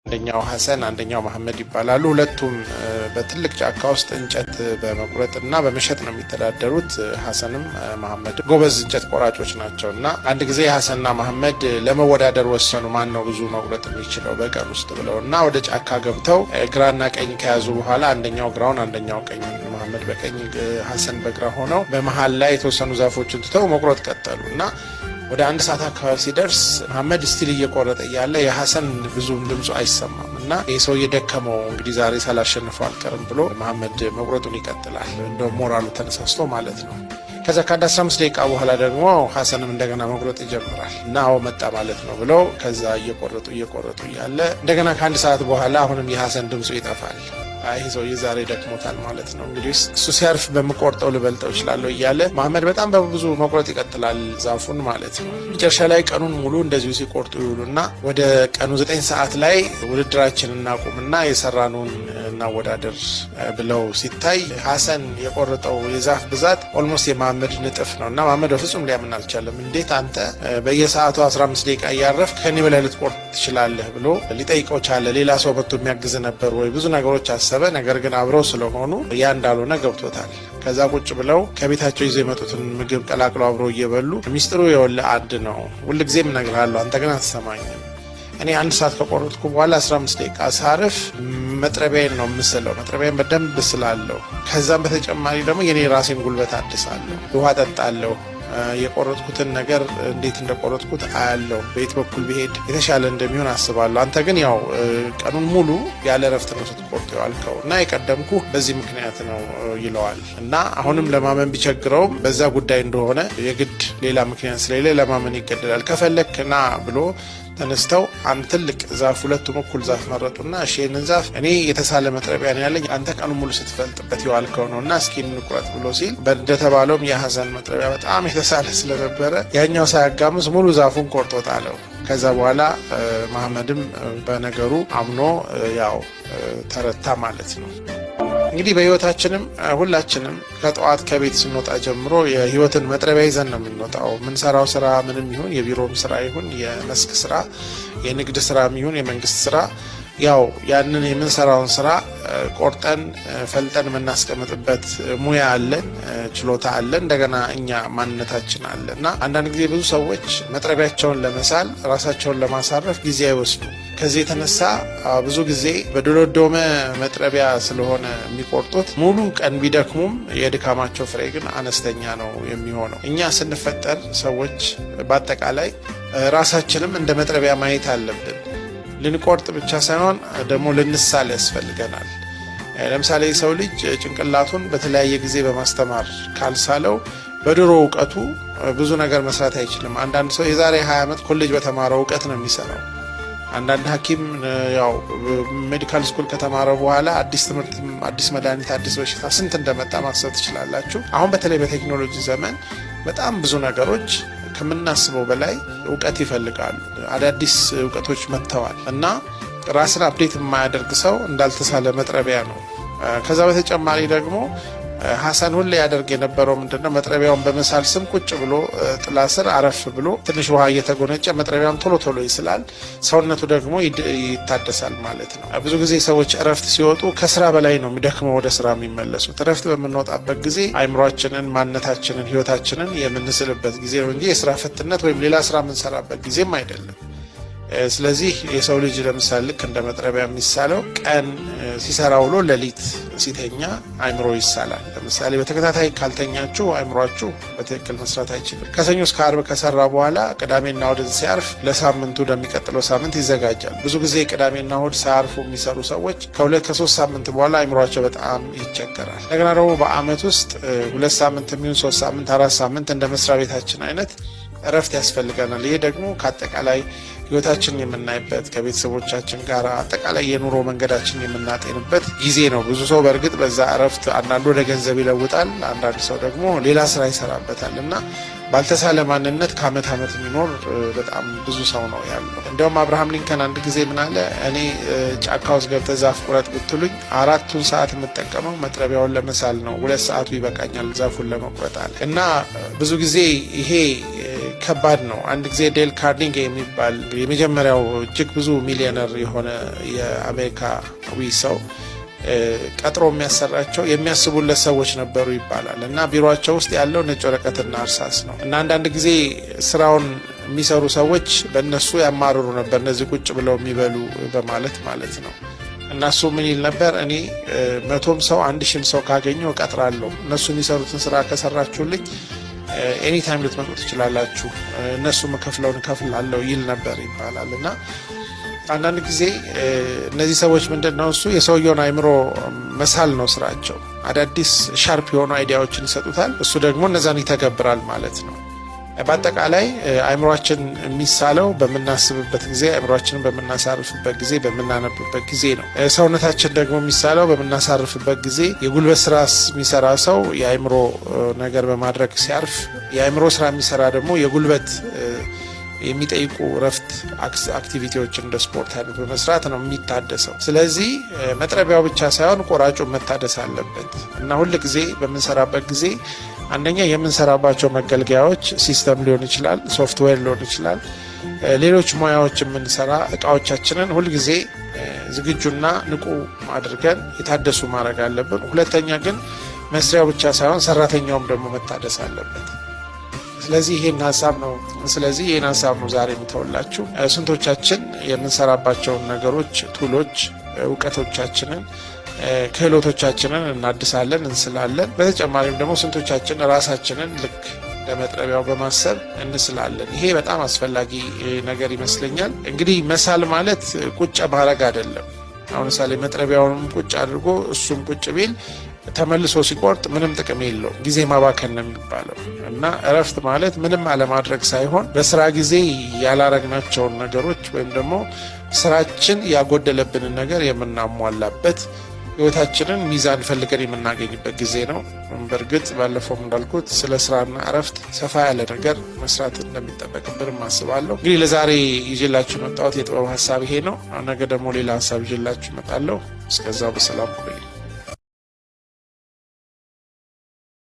አንደኛው ሐሰን አንደኛው መሐመድ ይባላሉ። ሁለቱም በትልቅ ጫካ ውስጥ እንጨት በመቁረጥና በመሸጥ ነው የሚተዳደሩት። ሐሰንም መሐመድ ጎበዝ እንጨት ቆራጮች ናቸውና አንድ ጊዜ ሐሰንና መሐመድ ለመወዳደር ወሰኑ። ማን ነው ብዙ መቁረጥ የሚችለው በቀን ውስጥ ብለውና ወደ ጫካ ገብተው ግራና ቀኝ ከያዙ በኋላ አንደኛው ግራውን አንደኛው ቀኝ መሐመድ በቀኝ ሐሰን በግራ ሆነው በመሃል ላይ የተወሰኑ ዛፎችን ትተው መቁረጥ ቀጠሉና ወደ አንድ ሰዓት አካባቢ ሲደርስ መሐመድ ስቲል እየቆረጠ እያለ የሐሰን ብዙም ድምፁ አይሰማም እና ይህ ሰው እየደከመው እንግዲህ ዛሬ ሳላሸንፈው አልቀርም ብሎ መሐመድ መቁረጡን ይቀጥላል። እንደ ሞራሉ ተነሳስቶ ማለት ነው። ከዛ ከአንድ 15 ደቂቃ በኋላ ደግሞ ሐሰንም እንደገና መቁረጥ ይጀምራል እና አዎ መጣ ማለት ነው ብለው ከዛ እየቆረጡ እያለ እንደገና ከአንድ ሰዓት በኋላ አሁንም የሐሰን ድምፁ ይጠፋል። ይህ ሰውዬ ዛሬ ደክሞታል ማለት ነው። እንግዲህ እሱ ሲያርፍ በምቆርጠው ልበልጠው እችላለሁ እያለ መሐመድ በጣም በብዙ መቁረጥ ይቀጥላል ዛፉን ማለት ነው። መጨረሻ ላይ ቀኑን ሙሉ እንደዚሁ ሲቆርጡ ይውሉና ወደ ቀኑ 9 ሰዓት ላይ ውድድራችን እናቁምና የሰራነውን እናወዳደር ብለው ሲታይ ሐሰን የቆረጠው የዛፍ ብዛት ኦልሞስት የመሐመድ ንጥፍ ነው እና መሐመድ በፍጹም ሊያምን አልቻለም። እንዴት አንተ በየሰዓቱ 15 ደቂቃ እያረፍክ ከኔ በላይ ልትቆርጥ ትችላለህ ብሎ ሊጠይቀው ቻለ። ሌላ ሰው መጥቶ የሚያግዝ ነበር ወይ ብዙ ነገሮች አሰበ። ነገር ግን አብረው ስለሆኑ ያ እንዳልሆነ ገብቶታል። ከዛ ቁጭ ብለው ከቤታቸው ይዘው የመጡትን ምግብ ቀላቅለው አብረው እየበሉ ሚስጥሩ የወለ አንድ ነው፣ ሁልጊዜም እነግርሃለሁ፣ አንተ ግን አትሰማኝም። እኔ አንድ ሰዓት ከቆረጥኩ በኋላ 15 ደቂቃ ሳርፍ መጥረቢያዬን ነው የምስለው፣ መጥረቢያዬን በደንብ ስላለሁ። ከዛም በተጨማሪ ደግሞ የኔ ራሴን ጉልበት አድሳለሁ፣ ውሃ ጠጣለሁ፣ የቆረጥኩትን ነገር እንዴት እንደቆረጥኩት አያለሁ፣ በየት በኩል ቢሄድ የተሻለ እንደሚሆን አስባለሁ። አንተ ግን ያው ቀኑን ሙሉ ያለ ረፍት ነው ስትቆርጥ ያልከው እና የቀደምኩ በዚህ ምክንያት ነው ይለዋል። እና አሁንም ለማመን ቢቸግረውም በዛ ጉዳይ እንደሆነ የግድ ሌላ ምክንያት ስለሌለ ለማመን ይገደዳል። ከፈለክ ና ብሎ ተነስተው አንድ ትልቅ ዛፍ ሁለቱም እኩል ዛፍ መረጡና እሺ ይህንን ዛፍ እኔ የተሳለ መጥረቢያ ነው ያለኝ፣ አንተ ቀኑን ሙሉ ስትፈልጥበት የዋልከው ነው እና እስኪ እንቁረጥ ብሎ ሲል እንደተባለውም የሐሰን መጥረቢያ በጣም የተሳለ ስለነበረ ያኛው ሳያጋምስ ሙሉ ዛፉን ቆርጦ ጣለው። ከዛ በኋላ መሐመድም በነገሩ አምኖ ያው ተረታ ማለት ነው። እንግዲህ በህይወታችንም ሁላችንም ከጠዋት ከቤት ስንወጣ ጀምሮ የህይወትን መጥረቢያ ይዘን ነው የምንወጣው። የምንሰራው ስራ ምንም ይሁን የቢሮም ስራ ይሁን የመስክ ስራ የንግድ ስራ ይሁን የመንግስት ስራ ያው ያንን የምንሰራውን ስራ ቆርጠን ፈልጠን የምናስቀምጥበት ሙያ አለን፣ ችሎታ አለን፣ እንደገና እኛ ማንነታችን አለ እና አንዳንድ ጊዜ ብዙ ሰዎች መጥረቢያቸውን ለመሳል ራሳቸውን ለማሳረፍ ጊዜ አይወስዱ። ከዚህ የተነሳ ብዙ ጊዜ በዶሎዶመ መጥረቢያ ስለሆነ የሚቆርጡት ሙሉ ቀን ቢደክሙም የድካማቸው ፍሬ ግን አነስተኛ ነው የሚሆነው። እኛ ስንፈጠር ሰዎች በአጠቃላይ ራሳችንም እንደ መጥረቢያ ማየት አለብን። ልንቆርጥ ብቻ ሳይሆን ደግሞ ልንሳል ያስፈልገናል። ለምሳሌ የሰው ልጅ ጭንቅላቱን በተለያየ ጊዜ በማስተማር ካልሳለው በድሮ እውቀቱ ብዙ ነገር መስራት አይችልም። አንዳንድ ሰው የዛሬ 20 ዓመት ኮሌጅ በተማረው እውቀት ነው የሚሰራው። አንዳንድ ሐኪም ያው ሜዲካል ስኩል ከተማረ በኋላ አዲስ ትምህርት፣ አዲስ መድኃኒት፣ አዲስ በሽታ ስንት እንደመጣ ማሰብ ትችላላችሁ። አሁን በተለይ በቴክኖሎጂ ዘመን በጣም ብዙ ነገሮች ከምናስበው በላይ እውቀት ይፈልጋሉ። አዳዲስ እውቀቶች መጥተዋል እና ራስን አፕዴት የማያደርግ ሰው እንዳልተሳለ መጥረቢያ ነው። ከዛ በተጨማሪ ደግሞ ሐሰን ሁሌ ያደርግ የነበረው ምንድነው? መጥረቢያውን በመሳል ስም ቁጭ ብሎ ጥላ ስር አረፍ ብሎ ትንሽ ውሃ እየተጎነጨ መጥረቢያውን ቶሎ ቶሎ ይስላል። ሰውነቱ ደግሞ ይታደሳል ማለት ነው። ብዙ ጊዜ ሰዎች እረፍት ሲወጡ ከስራ በላይ ነው የሚደክመው ወደ ስራ የሚመለሱት። እረፍት በምንወጣበት ጊዜ አይምሯችንን፣ ማንነታችንን፣ ህይወታችንን የምንስልበት ጊዜ ነው እንጂ የስራ ፈትነት ወይም ሌላ ስራ የምንሰራበት ጊዜም አይደለም። ስለዚህ የሰው ልጅ ለምሳሌ ልክ እንደ መጥረቢያ የሚሳለው ቀን ሲሰራ ውሎ ሌሊት ሲተኛ አይምሮ ይሳላል። ለምሳሌ በተከታታይ ካልተኛችሁ አይምሯችሁ በትክክል መስራት አይችልም። ከሰኞ እስከ ዓርብ ከሰራ በኋላ ቅዳሜና እሁድ ሲያርፍ ለሳምንቱ ለሚቀጥለው ሳምንት ይዘጋጃል። ብዙ ጊዜ ቅዳሜና እሁድ ሳያርፉ የሚሰሩ ሰዎች ከ2 ከ3 ሳምንት በኋላ አይምሯቸው በጣም ይቸገራል። እንደገና ደግሞ በአመት ውስጥ 2 ሳምንት የሚሆን 3 ሳምንት 4 ሳምንት እንደ መስሪያ ቤታችን አይነት እረፍት ያስፈልገናል። ይሄ ደግሞ ከአጠቃላይ ህይወታችንን የምናይበት ከቤተሰቦቻችን ጋር አጠቃላይ የኑሮ መንገዳችን የምናጤንበት ጊዜ ነው። ብዙ ሰው በእርግጥ በዛ እረፍት አንዳንዱ ወደ ገንዘብ ይለውጣል፣ አንዳንድ ሰው ደግሞ ሌላ ስራ ይሰራበታል እና ባልተሳለ ማንነት ከአመት ዓመት የሚኖር በጣም ብዙ ሰው ነው ያለው። እንደውም አብርሃም ሊንከን አንድ ጊዜ ምን አለ? እኔ ጫካ ውስጥ ገብተህ ዛፍ ቁረጥ ብትሉኝ 4 ሰዓት የምጠቀመው መጥረቢያውን ለመሳል ነው፣ 2 ሰዓቱ ይበቃኛል ዛፉን ለመቁረጥ አለ። እና ብዙ ጊዜ ይሄ ከባድ ነው። አንድ ጊዜ ዴል ካርኒጌ የሚባል የመጀመሪያው እጅግ ብዙ ሚሊዮነር የሆነ የአሜሪካዊ ሰው ቀጥሮ የሚያሰራቸው የሚያስቡለት ሰዎች ነበሩ ይባላል እና ቢሮአቸው ውስጥ ያለው ነጭ ወረቀትና እርሳስ ነው እና አንዳንድ ጊዜ ስራውን የሚሰሩ ሰዎች በእነሱ ያማርሩ ነበር፣ እነዚህ ቁጭ ብለው የሚበሉ በማለት ማለት ነው። እነሱ ምን ይል ነበር? እኔ 100 ሰው 1000 ሰው ካገኘው እቀጥራለሁ፣ እነሱ የሚሰሩትን ስራ ከሰራችሁልኝ ኤኒ ታይም ልትመጡ ትችላላችሁ፣ እነሱ መከፍለውን እከፍላለሁ ይል ነበር ይባላል እና አንዳንድ ጊዜ እነዚህ ሰዎች ምንድነው እሱ የሰውየውን አይምሮ መሳል ነው ስራቸው። አዳዲስ ሻርፕ የሆኑ አይዲያዎችን ይሰጡታል፣ እሱ ደግሞ እነዛን ይተገብራል ማለት ነው። በአጠቃላይ አይምሮአችን የሚሳለው በምናስብበት ጊዜ፣ አይምሮአችንን በምናሳርፍበት ጊዜ፣ በምናነብበት ጊዜ ነው። ሰውነታችን ደግሞ የሚሳለው በምናሳርፍበት ጊዜ። የጉልበት ስራ የሚሰራ ሰው የአይምሮ ነገር በማድረግ ሲያርፍ፣ የአይምሮ ስራ የሚሰራ ደግሞ የጉልበት የሚጠይቁ ረፍት አክቲቪቲዎችን እንደ ስፖርት አይነት በመስራት ነው የሚታደሰው። ስለዚህ መጥረቢያው ብቻ ሳይሆን ቆራጩ መታደስ አለበት እና ሁል ጊዜ በምንሰራበት ጊዜ አንደኛ የምንሰራባቸው መገልገያዎች ሲስተም ሊሆን ይችላል፣ ሶፍትዌር ሊሆን ይችላል፣ ሌሎች ሙያዎች የምንሰራ እቃዎቻችንን ሁልጊዜ ዝግጁና ንቁ አድርገን የታደሱ ማድረግ አለብን። ሁለተኛ ግን መስሪያው ብቻ ሳይሆን ሰራተኛውም ደግሞ መታደስ አለበት። ስለዚህ ይሄን ሀሳብ ነው ዛሬ የምተውላችሁ። ስንቶቻችን የምንሰራባቸውን ነገሮች፣ ቱሎች፣ እውቀቶቻችንን፣ ክህሎቶቻችንን እናድሳለን፣ እንስላለን። በተጨማሪም ደግሞ ስንቶቻችን ራሳችንን ልክ ለመጥረቢያው በማሰብ እንስላለን። ይሄ በጣም አስፈላጊ ነገር ይመስለኛል። እንግዲህ መሳል ማለት ቁጭ ማድረግ አይደለም። አሁን ምሳሌ መጥረቢያውንም ቁጭ አድርጎ እሱም ቁጭ ቢል ተመልሶ ሲቆርጥ ምንም ጥቅም የለውም፣ ጊዜ ማባከን ነው የሚባለው እና እረፍት ማለት ምንም አለማድረግ ሳይሆን በስራ ጊዜ ያላረግናቸውን ነገሮች ወይም ደግሞ ስራችን ያጎደለብንን ነገር የምናሟላበት፣ ህይወታችንን ሚዛን ፈልገን የምናገኝበት ጊዜ ነው። በእርግጥ ባለፈው እንዳልኩት ስለ ስራና እረፍት ሰፋ ያለ ነገር መስራት እንደሚጠበቅብን አስባለሁ። እንግዲህ ለዛሬ ይዤላችሁ መጣሁት የጥበብ ሀሳብ ይሄ ነው። ነገ ደግሞ ሌላ ሀሳብ ይዤላችሁ እመጣለሁ። እስከዛው በሰላም ቆዩ።